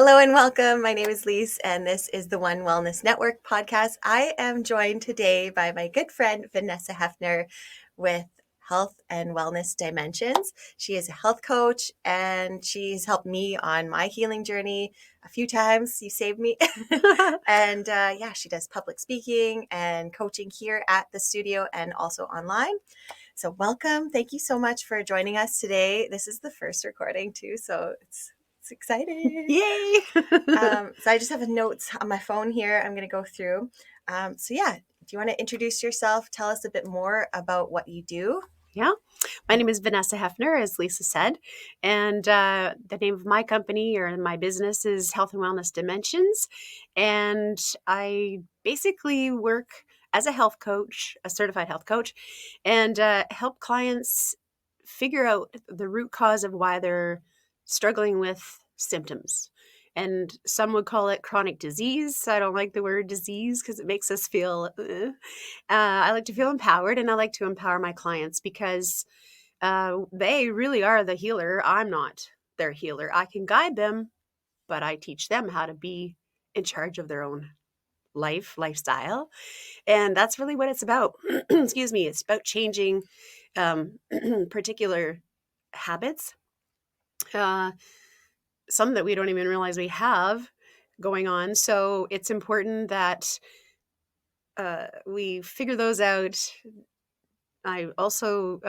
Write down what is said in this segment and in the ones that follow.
Hello and welcome. My name is Lise, and this is the One Wellness Network podcast. I am joined today by my good friend, Vanessa Hefner, with Health and Wellness Dimensions. She is a health coach, and she's helped me on my healing journey a few times. You saved me. And she does public speaking and coaching here at the studio and also online. So welcome. Thank you so much for joining us today. This is the first recording too, so it's exciting. Yay! So I just have notes on my phone here I'm going to go through. Do you want to introduce yourself? Tell us a bit more about what you do. Yeah. My name is Vanessa Hefner, as Lisa said. And the name of my company or my business is Health and Wellness Dimensions. And I basically work as a health coach, a certified health coach, and help clients figure out the root cause of why they're struggling with symptoms. And some would call it chronic disease. I don't like the word disease because it makes us feel, I like to feel empowered, and I like to empower my clients because they really are the healer. I'm not their healer. I can guide them, but I teach them how to be in charge of their own lifestyle. And that's really what it's about. Excuse me. It's about changing particular habits, some that we don't even realize we have going on. So it's important that we figure those out. I also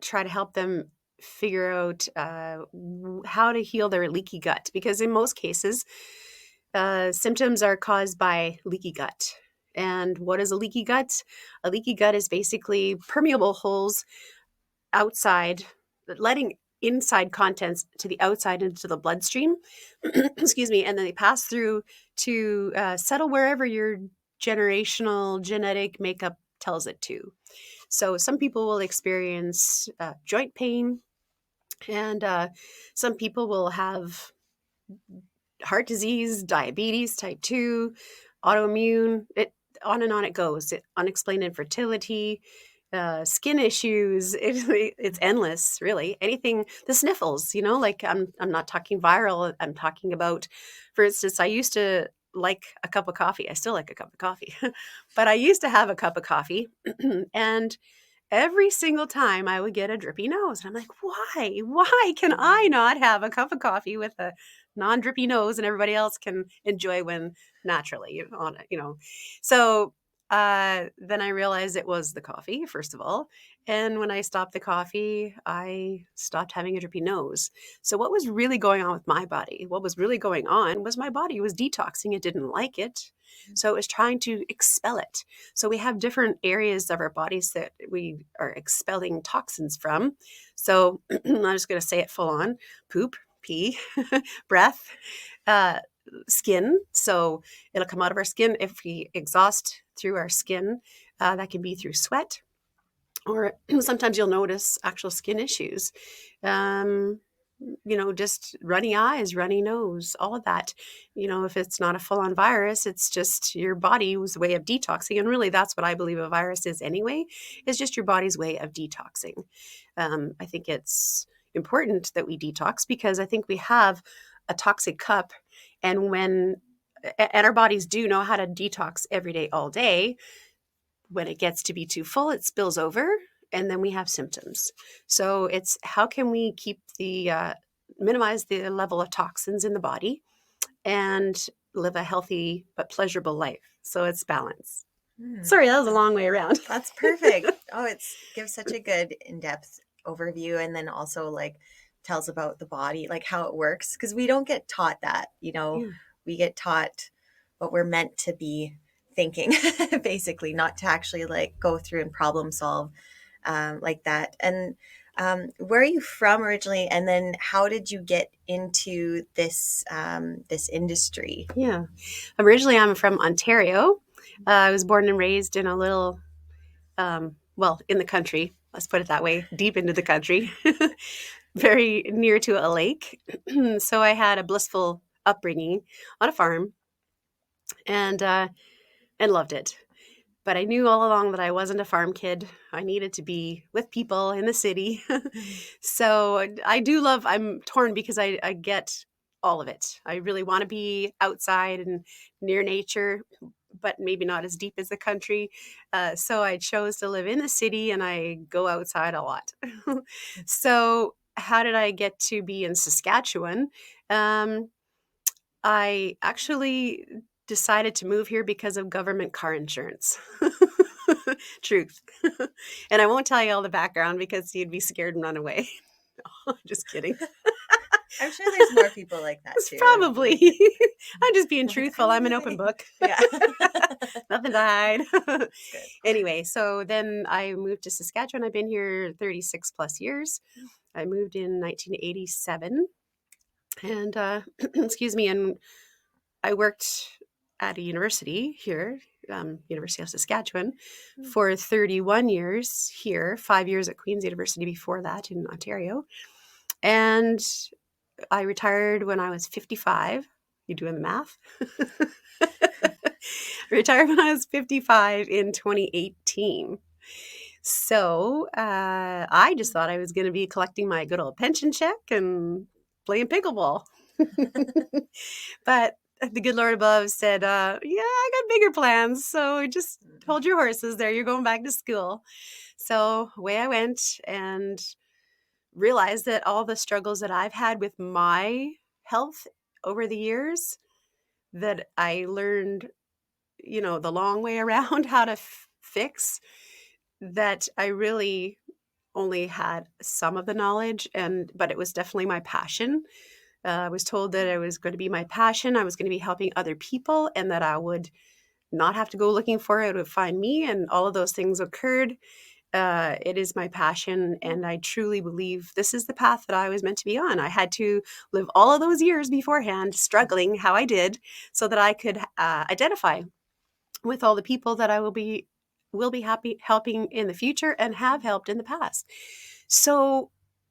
try to help them figure out how to heal their leaky gut, because in most cases, symptoms are caused by leaky gut. And what is a leaky gut? A leaky gut is basically permeable holes outside, letting inside contents to the outside into the bloodstream, excuse me, and then they pass through to settle wherever your generational genetic makeup tells it to. So some people will experience joint pain, and some people will have heart disease, diabetes, type 2, autoimmune, on and on it goes. Unexplained infertility, skin issues. It's endless, really. Anything, the sniffles, like I'm not talking viral. I'm talking about, for instance, I used to like a cup of coffee. I still like a cup of coffee, but I used to have a cup of coffee and every single time I would get a drippy nose. And I'm like, why? Why can I not have a cup of coffee with a non-drippy nose and everybody else can enjoy one naturally on it, So then I realized it was the coffee, first of all. And when I stopped the coffee, I stopped having a drippy nose. So what was really going on with my body? What was really going on was my body was detoxing. It didn't like it. So it was trying to expel it. So we have different areas of our bodies that we are expelling toxins from. So I'm just going to say it full on: poop, pee, breath, skin. So it'll come out of our skin if we exhaust through our skin. That can be through sweat, or sometimes you'll notice actual skin issues. Just runny eyes, runny nose, all of that. If it's not a full-on virus, it's just your body's way of detoxing. And really, that's what I believe a virus is anyway, is just your body's way of detoxing. I think it's important that we detox because I think we have a toxic cup. And our bodies do know how to detox every day, all day. When it gets to be too full, it spills over, and then we have symptoms. So it's how can we minimize the level of toxins in the body and live a healthy but pleasurable life. So it's balance. Sorry, that was a long way around. That's perfect. It gives such a good in-depth overview, and then also tells about the body, how it works, because we don't get taught that. We get taught what we're meant to be thinking, basically, not to actually go through and problem solve like that. And where are you from originally, and then how did you get into this industry? Yeah, originally I'm from Ontario. I was born and raised in a little, in the country. Let's put it that way, deep into the country, very near to a lake. So I had a blissful upbringing on a farm, and loved it. But I knew all along that I wasn't a farm kid. I needed to be with people in the city. So I'm torn because I get all of it. I really want to be outside and near nature, but maybe not as deep as the country. So I chose to live in the city and I go outside a lot. So, how did I get to be in Saskatchewan? Um, I actually decided to move here because of government car insurance. Truth. And I won't tell you all the background because you'd be scared and run away. Just kidding. I'm sure there's more people like that It's too. probably. I'm just being Like, truthful. I'm an open book. Yeah. Nothing to hide. Good. Anyway, so then I moved to Saskatchewan. I've been here 36 plus years. I moved in 1987. And excuse me, and I worked at a university here, University of Saskatchewan, for 31 years here, 5 years at Queen's University before that in Ontario. And I retired when I was 55. You doing the math? Retired when I was 55 in 2018. So I just thought I was going to be collecting my good old pension check and playing pickleball. But the good Lord above said, yeah, I got bigger plans. So just hold your horses there. You're going back to school. So away I went and realized that all the struggles that I've had with my health over the years, that I learned, the long way around how to fix, that I really only had some of the knowledge, but it was definitely my passion. I was told that it was going to be my passion. I was going to be helping other people and that I would not have to go looking for it. It would find me, and all of those things occurred. It is my passion, and I truly believe this is the path that I was meant to be on. I had to live all of those years beforehand struggling how I did so that I could identify with all the people that I will be happy helping in the future and have helped in the past. So,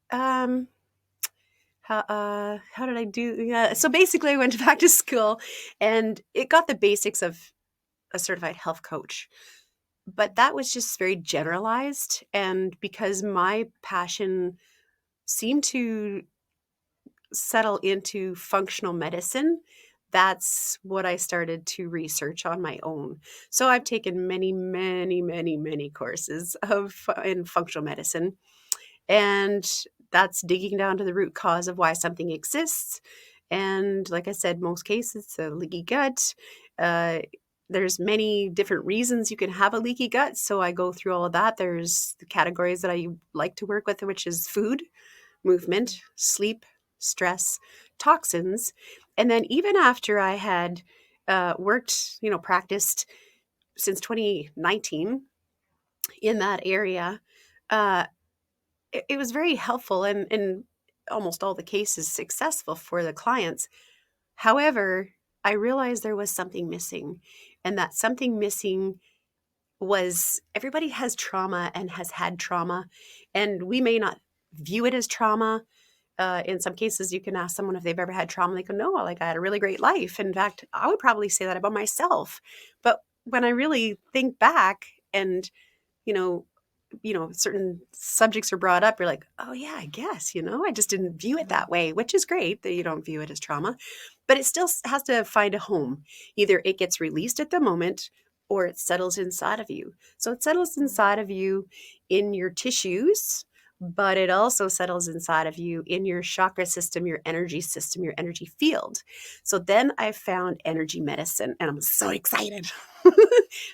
how did I do? Yeah. So basically, I went back to school, and it got the basics of a certified health coach. But that was just very generalized. And because my passion seemed to settle into functional medicine, that's what I started to research on my own. So I've taken many, many, many, many courses in functional medicine. And that's digging down to the root cause of why something exists. And like I said, most cases, it's a leaky gut. There's many different reasons you can have a leaky gut. So I go through all of that. There's the categories that I like to work with, which is food, movement, sleep, stress, toxins. And then even after I had worked, practiced since 2019 in that area, uh, it was very helpful and in almost all the cases successful for the clients. However, I realized there was something missing, and that something missing was everybody has trauma and has had trauma, and we may not view it as trauma. In some cases, you can ask someone if they've ever had trauma. They go, no, like I had a really great life. In fact, I would probably say that about myself. But when I really think back and, you know, certain subjects are brought up, you're like, oh yeah, I guess, I just didn't view it that way, which is great that you don't view it as trauma, but it still has to find a home. Either it gets released at the moment or it settles inside of you. So it settles inside of you in your tissues, but it also settles inside of you in your chakra system, your energy system, your energy field. So then I found energy medicine, and I'm so excited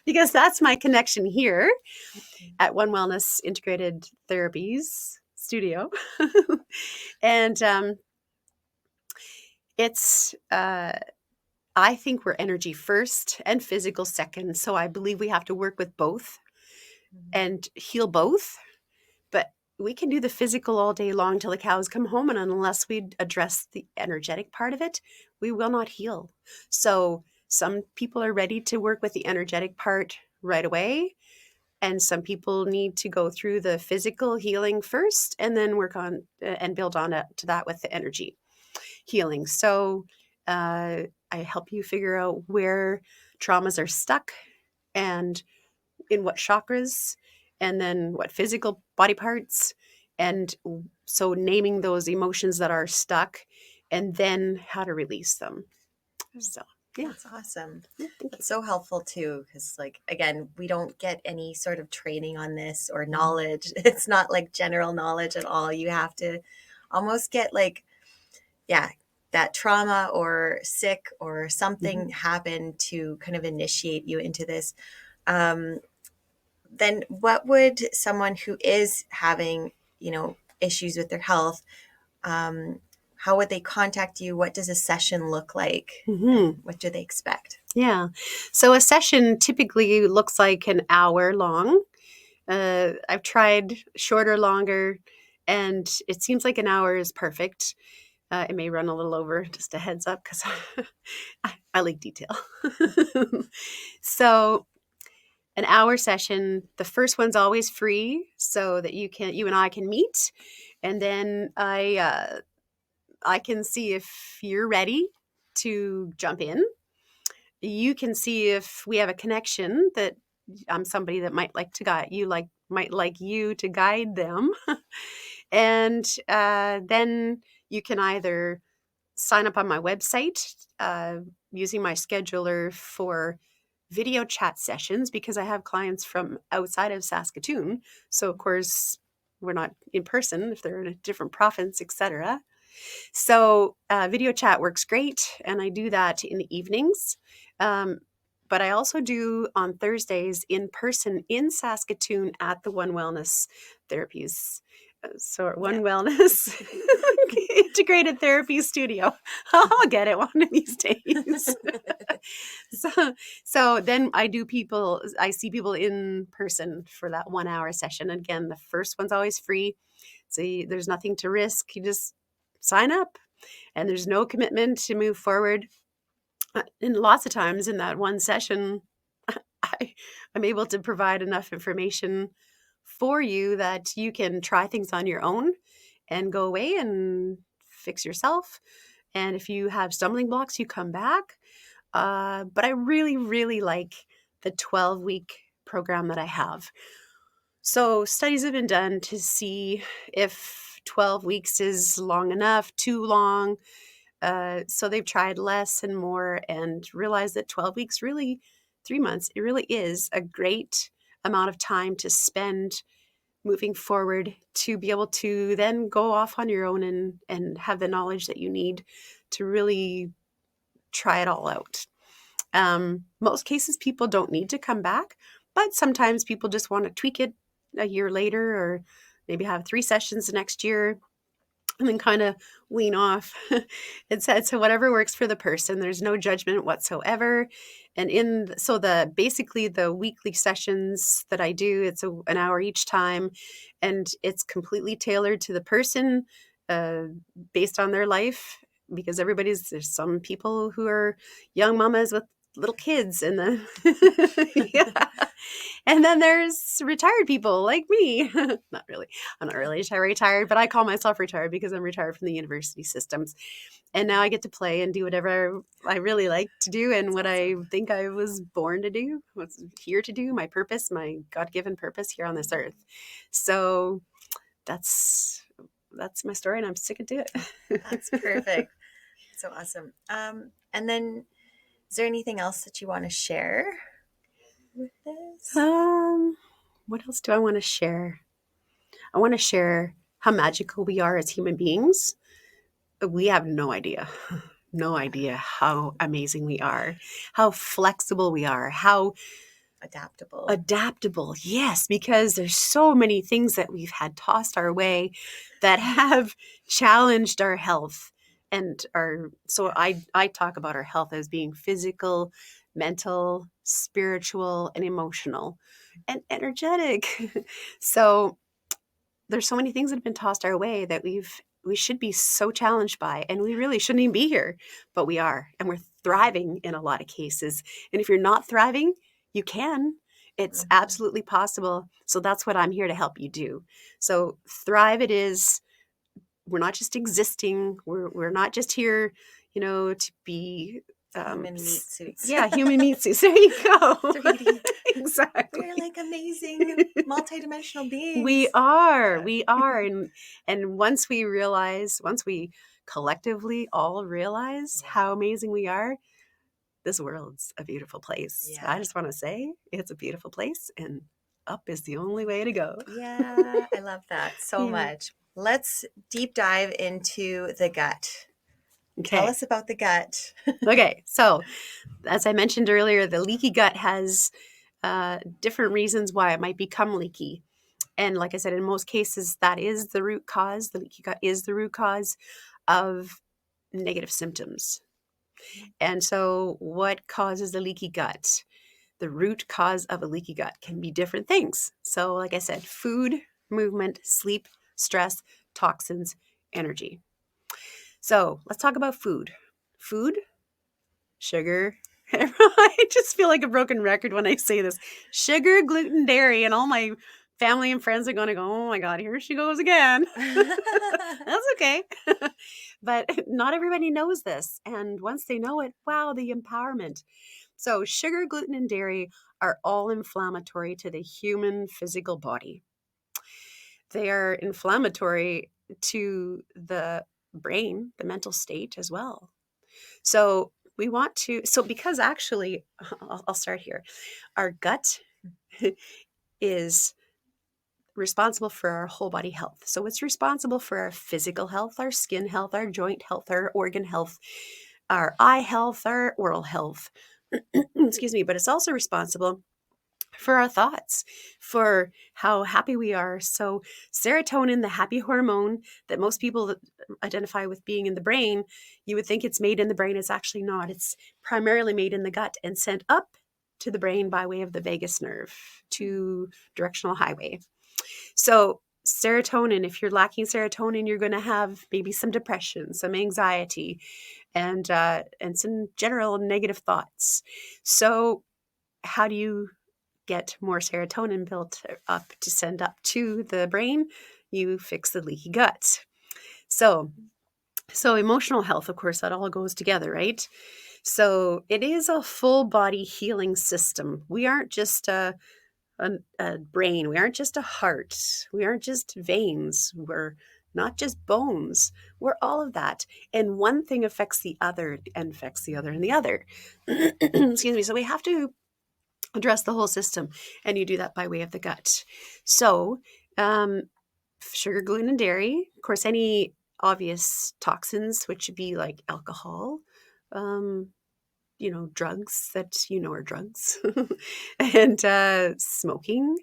because that's my connection here at One Wellness Integrated Therapies Studio. And it's, I think we're energy first and physical second. So I believe we have to work with both and heal both. But we can do the physical all day long till the cows come home. And unless we address the energetic part of it, we will not heal. So some people are ready to work with the energetic part right away. And some people need to go through the physical healing first and then work on and build on to that with the energy healing. So I help you figure out where traumas are stuck and in what chakras and then what physical body parts. And so naming those emotions that are stuck and then how to release them. So, yeah. That's awesome. Thank you. That's so helpful too, because like again, we don't get any sort of training on this or knowledge. It's not like general knowledge at all. You have to almost get like, yeah, that trauma or sick or something happen to kind of initiate you into this. Then what would someone who is having, issues with their health, how would they contact you? What does a session look like? And what do they expect? Yeah. So a session typically looks like an hour long. I've tried shorter, longer, and it seems like an hour is perfect. It may run a little over, just a heads up, because I like detail. So an hour session, the first one's always free so that you and I can meet. And then I can see if you're ready to jump in. You can see if we have a connection, that I'm somebody that might like to guide you, might like you to guide them. And then you can either sign up on my website using my scheduler for video chat sessions, because I have clients from outside of Saskatoon. So of course we're not in person if they're in a different province, etc. So video chat works great, and I do that in the evenings. But I also do on Thursdays in person in Saskatoon at the One Wellness Therapies. So One Wellness Integrated Therapy Studio. I'll get it one of these days. So then I see people in person for that 1 hour session. Again, the first one's always free. So there's nothing to risk. You just sign up, and there's no commitment to move forward. And lots of times in that one session, I'm able to provide enough information for you that you can try things on your own and go away and fix yourself. And if you have stumbling blocks, you come back. But I really, really like the 12-week program that I have. So studies have been done to see if 12 weeks is long enough, too long. So they've tried less and more and realized that 12 weeks, really 3 months, it really is a great amount of time to spend moving forward, to be able to then go off on your own and have the knowledge that you need to really try it all out. Most cases, people don't need to come back, but sometimes people just want to tweak it a year later, or maybe have 3 sessions the next year and then kind of wean off. It's so whatever works for the person. There's no judgment whatsoever. And basically the weekly sessions that I do, it's an hour each time, and it's completely tailored to the person based on their life, because there's some people who are young mamas with little kids, and then and then there's retired people like me. Not really. I'm not really retired, but I call myself retired because I'm retired from the university systems. And now I get to play and do whatever I really like to do, and what I think I was born to do, what's here to do, my purpose, my God-given purpose here on this earth. So that's my story, and I'm sticking to it. That's perfect. So awesome. And then is there anything else that you want to share with this? What else do I want to share? I want to share how magical we are as human beings. We have no idea how amazing we are, how flexible we are, how adaptable. Yes, because there's so many things that we've had tossed our way that have challenged our health. And I talk about our health as being physical, mental, spiritual, and emotional, and energetic. So there's so many things that have been tossed our way that we should be so challenged by, and we really shouldn't even be here, but we are, and we're thriving in a lot of cases. And if you're not thriving, you can. It's absolutely possible. So that's what I'm here to help you do. So thrive it is. We're not just existing. We're not just here, to be human meat suits. Yeah, human meat suits. There you go. 3D. Exactly. We're like amazing multidimensional beings. We are. And once we collectively all realize Yeah. how amazing we are, this world's a beautiful place. Yeah. I just want to say it's a beautiful place, and up is the only way to go. Yeah, I love that so Yeah. much. Let's deep dive into the gut. Tell Okay. us about the gut. Okay. So, as I mentioned earlier, the leaky gut has different reasons why it might become leaky. And like I said, in most cases, that is the root cause. The leaky gut is the root cause of negative symptoms. And so, what causes a leaky gut? The root cause of a leaky gut can be different things. So, like I said, food, movement, sleep, stress, toxins, energy. So, let's talk about food. Food, sugar. I just feel like a broken record when I say this. Sugar, gluten, dairy, and all my family and friends are going to go, oh my God, here she goes again. That's okay. But not everybody knows this. And once they know it, wow, the empowerment. So, sugar, gluten, and dairy are all inflammatory to the human physical body. They are inflammatory to the brain, the mental state as well. So, we want to, so because actually, I'll start here. Our gut is responsible for our whole body health. So, it's responsible for our physical health, our skin health, our joint health, our organ health, our eye health, our oral health. Excuse me, but it's also responsible for our thoughts, for how happy we are. So, serotonin, the happy hormone that most people identify with being in the brain, you would think it's made in the brain. It's actually not. It's primarily made in the gut and sent up to the brain by way of the vagus nerve to directional highway. So, serotonin, if you're lacking serotonin, you're going to have maybe some depression, some anxiety, and some general negative thoughts. So, how do you get more serotonin built up to send up to the brain? You fix the leaky gut. So emotional health, of course, that all goes together, right? So it is a full body healing system. We aren't just a brain. We aren't just a heart. We aren't just veins. We're not just bones. We're all of that. And one thing affects the other and affects the other and the other. Excuse me. So we have to address the whole system, and you do that by way of the gut. So, sugar, gluten, and dairy, of course, any obvious toxins, which would be like alcohol, um, drugs that are drugs, and smoking.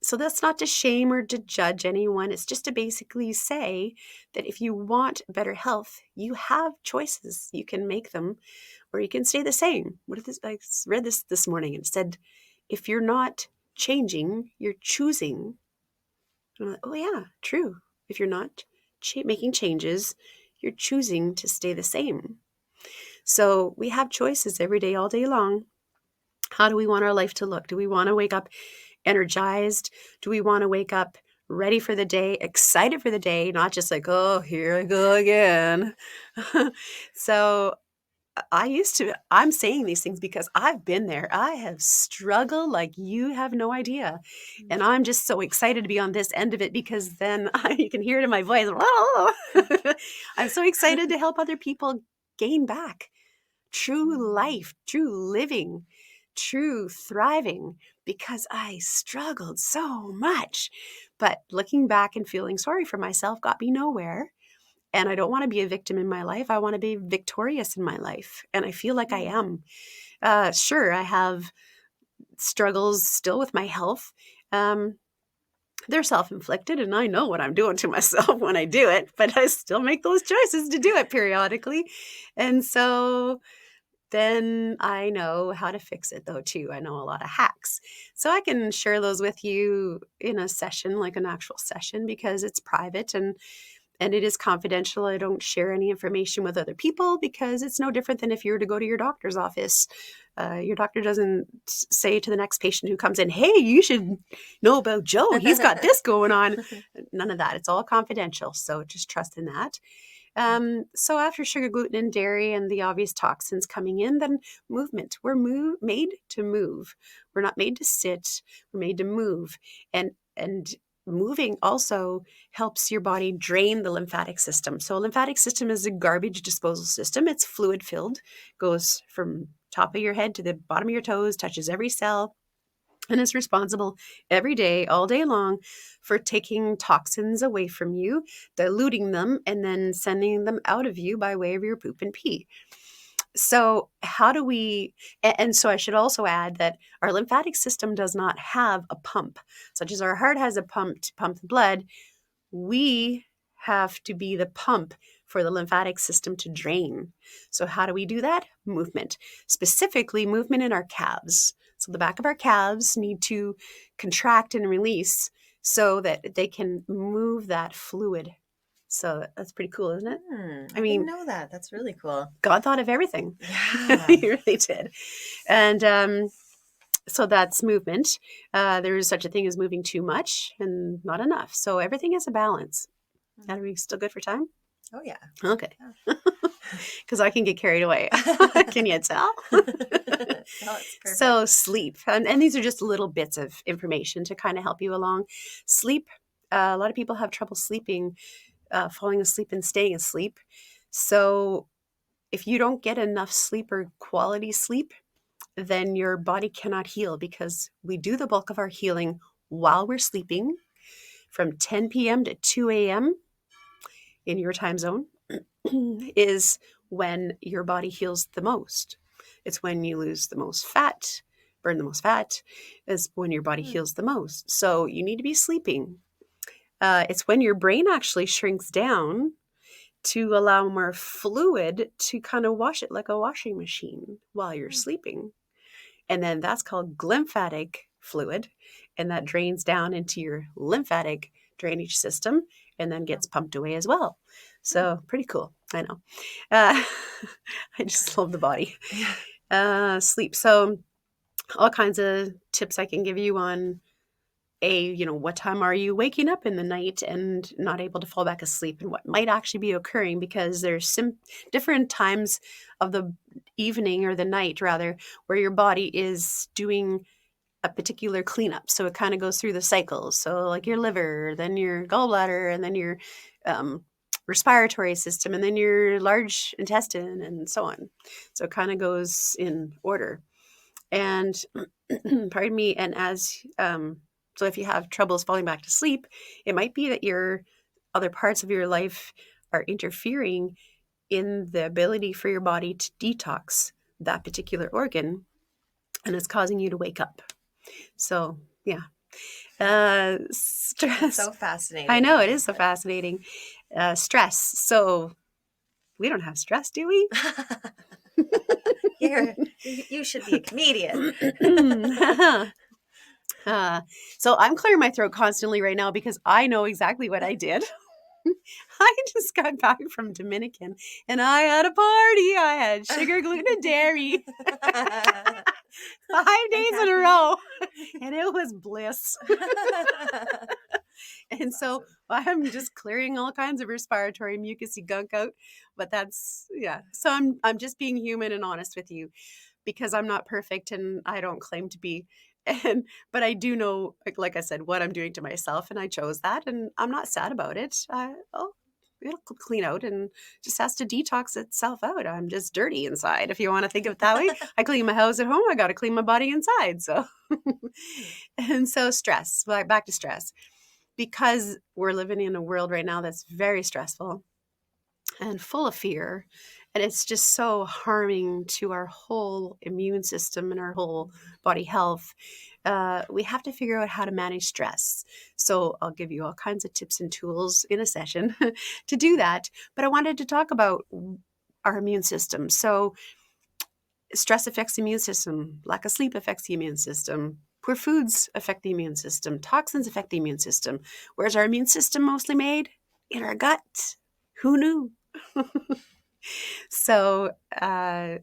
So that's not to shame or to judge anyone. It's just to basically say that if you want better health, you have choices. You can make them, or you can stay the same. What if this? I read this morning, and it said, if you're not changing, you're choosing. And I'm like, oh yeah, true. If you're not making changes, you're choosing to stay the same. So we have choices every day, all day long. How do we want our life to look? Do we want to wake up energized? Do we want to wake up ready for the day, excited for the day, not just like, oh, here I go again? So I'm saying these things because I've been there. I have struggled like you have no idea. And I'm just so excited to be on this end of it because then you can hear it in my voice. I'm so excited to help other people gain back true life, true living, true thriving, because I struggled so much. But looking back and feeling sorry for myself got me nowhere. And I don't want to be a victim in my life. I want to be victorious in my life. And I feel like I am. Sure, I have struggles still with my health. They're self-inflicted, and I know what I'm doing to myself when I do it, but I still make those choices to do it periodically. And so then I know how to fix it though too. I know a lot of hacks. So I can share those with you in a session, like an actual session, because it's private and it is confidential. I don't share any information with other people because it's no different than if you were to go to your doctor's office. Your doctor doesn't say to the next patient who comes in, hey, you should know about Joe. He's got this going on. None of that. It's all confidential. So just trust in that. So after sugar, gluten, and dairy and the obvious toxins coming in, then movement. We're made to move. We're not made to sit. We're made to move. And moving also helps your body drain the lymphatic system. So lymphatic system is a garbage disposal system. It's fluid filled, goes from top of your head to the bottom of your toes, touches every cell, and is responsible every day, all day long, for taking toxins away from you, diluting them, and then sending them out of you by way of your poop and pee. So how do we, and so I should also add that our lymphatic system does not have a pump, such as our heart has a pump to pump the blood. We have to be the pump for the lymphatic system to drain. So how do we do that? Movement, specifically movement in our calves. So the back of our calves need to contract and release so that they can move that fluid. So that's pretty cool, isn't it? I didn't know that. That's really cool. God thought of everything. Yeah. He really did. And so that's movement. There is such a thing as moving too much and not enough. So everything has a balance. Are we still good for time? Oh, yeah. Okay. Because I can get carried away. Can you tell? No, it's perfect. So sleep. And these are just little bits of information to kind of help you along. Sleep. A lot of people have trouble sleeping, falling asleep and staying asleep. So if you don't get enough sleep or quality sleep, then your body cannot heal, because we do the bulk of our healing while we're sleeping from 10 p.m. to 2 a.m. in your time zone is when your body heals the most. It's when you lose the most fat, burn the most fat, is when your body heals the most. So you need to be sleeping. It's when your brain actually shrinks down to allow more fluid to kind of wash it like a washing machine while you're sleeping. And then that's called glymphatic fluid. And that drains down into your lymphatic drainage system and then gets pumped away as well. So pretty cool. I know. I just love the body. Sleep. So all kinds of tips I can give you on what time are you waking up in the night and not able to fall back asleep, and what might actually be occurring, because there's some different times of the evening, or the night rather, where your body is doing a particular cleanup. So it kind of goes through the cycles. So like your liver, then your gallbladder, and then your respiratory system, and then your large intestine, and so on. So it kind of goes in order. And pardon me, and so if you have troubles falling back to sleep, it might be that your other parts of your life are interfering in the ability for your body to detox that particular organ, and it's causing you to wake up. So, yeah. Stress. It's so fascinating. I know, it is so fascinating. Stress. So we don't have stress, do we? You should be a comedian. So I'm clearing my throat constantly right now because I know exactly what I did. I just got back from Dominican and I had a party. I had sugar, gluten, and dairy 5 days in a row, and it was bliss. And so I'm just clearing all kinds of respiratory mucusy gunk out. But that's, yeah. So I'm just being human and honest with you, because I'm not perfect and I don't claim to be. But I do know, like I said, what I'm doing to myself, and I chose that, and I'm not sad about it. It'll clean out and just has to detox itself out. I'm just dirty inside, if you want to think of it that way. I clean my house at home, I got to clean my body inside. So, and so stress, back to stress, because we're living in a world right now that's very stressful and full of fear. And it's just so harming to our whole immune system and our whole body health. We have to figure out how to manage stress. So I'll give you all kinds of tips and tools in a session to do that. But I wanted to talk about our immune system. So stress affects the immune system. Lack of sleep affects the immune system. Poor foods affect the immune system. Toxins affect the immune system. Where's our immune system mostly made? In our gut. Who knew? So, and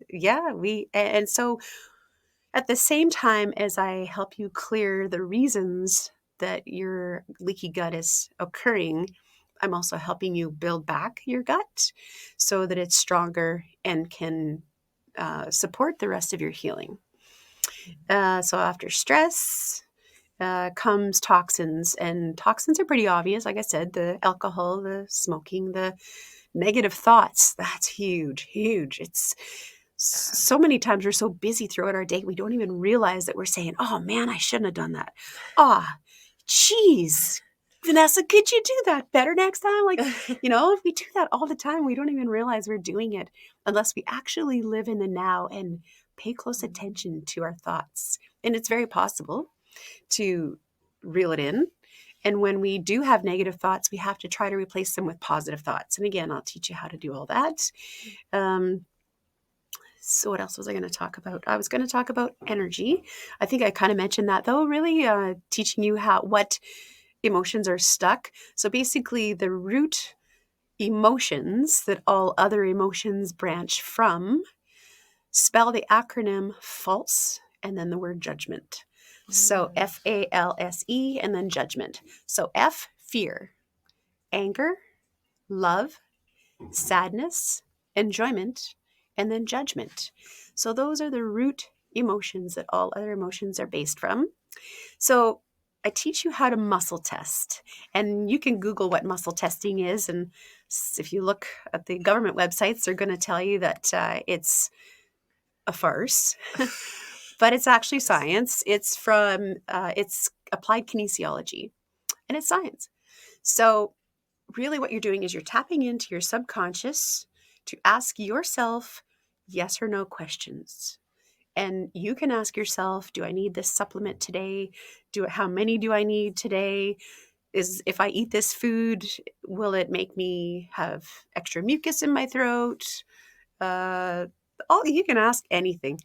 so at the same time as I help you clear the reasons that your leaky gut is occurring, I'm also helping you build back your gut so that it's stronger and can support the rest of your healing. So after stress, comes toxins, and toxins are pretty obvious. Like I said, the alcohol, the smoking, the negative thoughts. That's huge, huge. It's so many times we're so busy throughout our day, we don't even realize that we're saying, oh man, I shouldn't have done that. Ah, geez, Vanessa, could you do that better next time? Like, if we do that all the time, we don't even realize we're doing it unless we actually live in the now and pay close attention to our thoughts. And it's very possible to reel it in. And when we do have negative thoughts, we have to try to replace them with positive thoughts. And again, I'll teach you how to do all that. So what else was I going to talk about? I was going to talk about energy. I think I kind of mentioned that, though, really teaching you what emotions are stuck. So basically the root emotions that all other emotions branch from, spell the acronym FALSE and then the word judgment. So FALSE and then judgment. So F, fear, anger, love, sadness, enjoyment, and then judgment. So those are the root emotions that all other emotions are based from. So I teach you how to muscle test, and you can Google what muscle testing is. And if you look at the government websites, they're going to tell you that it's a farce, but it's actually science. It's applied kinesiology, and it's science. So really what you're doing is you're tapping into your subconscious to ask yourself yes or no questions. And you can ask yourself, do I need this supplement today? How many do I need today? If I eat this food, will it make me have extra mucus in my throat? You can ask anything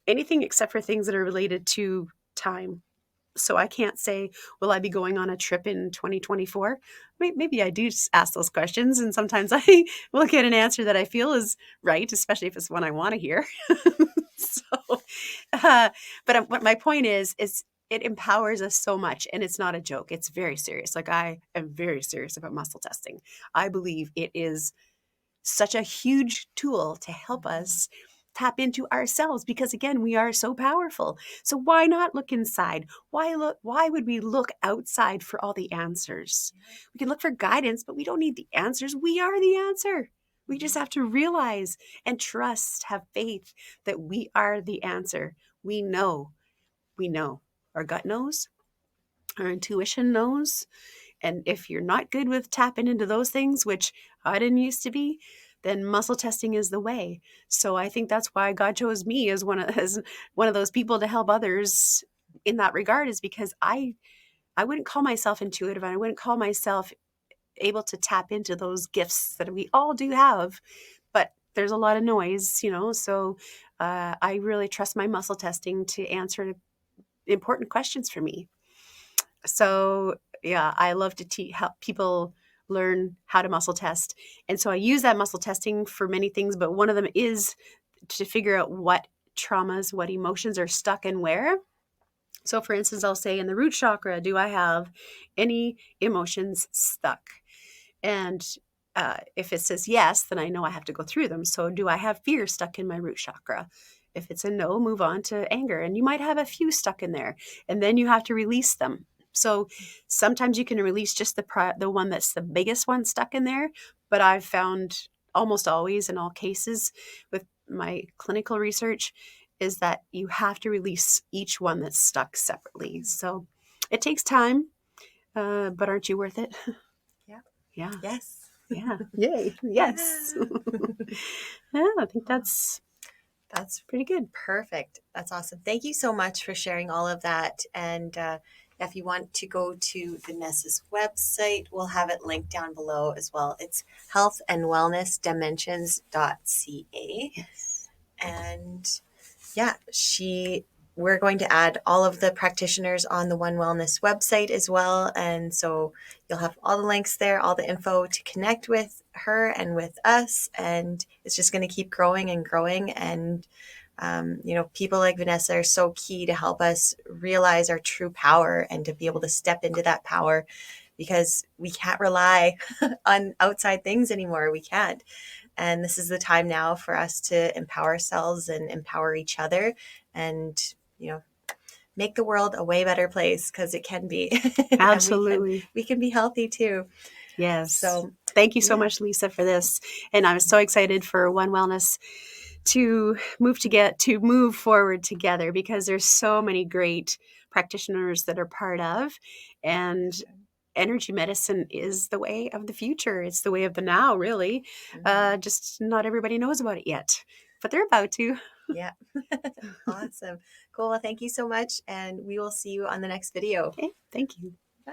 except for things that are related to time. So I can't say, will I be going on a trip in 2024? Maybe I do ask those questions, and sometimes I will get an answer that I feel is right, especially if it's one I want to hear. But what my point is it empowers us so much, and it's not a joke. It's very serious. Like, I am very serious about muscle testing. I believe it is such a huge tool to help us tap into ourselves, because again, we are so powerful. So why not look inside? Why would we look outside for all the answers? We can look for guidance, but we don't need the answers. We are the answer. We just have to realize and trust, have faith that we are the answer. We know. Our gut knows, our intuition knows. And if you're not good with tapping into those things, which I didn't used to be, then muscle testing is the way. So I think that's why God chose me as one of those people to help others in that regard, is because I wouldn't call myself intuitive, and I wouldn't call myself able to tap into those gifts that we all do have. But there's a lot of noise, so I really trust my muscle testing to answer important questions for me. So yeah, I love to help people learn how to muscle test. And so I use that muscle testing for many things, but one of them is to figure out what traumas, what emotions are stuck and where. So for instance, I'll say, in the root chakra, do I have any emotions stuck? And if it says yes, then I know I have to go through them. So do I have fear stuck in my root chakra? If it's a no, move on to anger. And you might have a few stuck in there, and then you have to release them. So sometimes you can release just the one that's the biggest one stuck in there. But I've found almost always, in all cases with my clinical research, is that you have to release each one that's stuck separately. So it takes time, but aren't you worth it? Yeah. Yeah. Yes. Yeah. Yay. Yes. Yeah, I think that's pretty good. Perfect. That's awesome. Thank you so much for sharing all of that. And if you want to go to Vanessa's website, we'll have it linked down below as well. It's healthandwellnessdimensions.ca. Yes. And yeah, we're going to add all of the practitioners on the One Wellness website as well. And so you'll have all the links there, all the info to connect with her and with us. And it's just going to keep growing and growing. And, people like Vanessa are so key to help us realize our true power and to be able to step into that power, because we can't rely on outside things anymore. We can't. And this is the time now for us to empower ourselves and empower each other, and, make the world a way better place, because it can be. And Absolutely. we can be healthy too. Yes. So Thank you so yeah. much, Lisa, for this. And I'm so excited for One Wellness to move forward together, because there's so many great practitioners that are part of, and energy medicine is the way of the future. It's the way of the now, really. Mhm. Just not everybody knows about it yet, but they're about to. Yeah. Awesome. Cool. Well, thank you so much. And we will see you on the next video. Okay, thank you. Bye.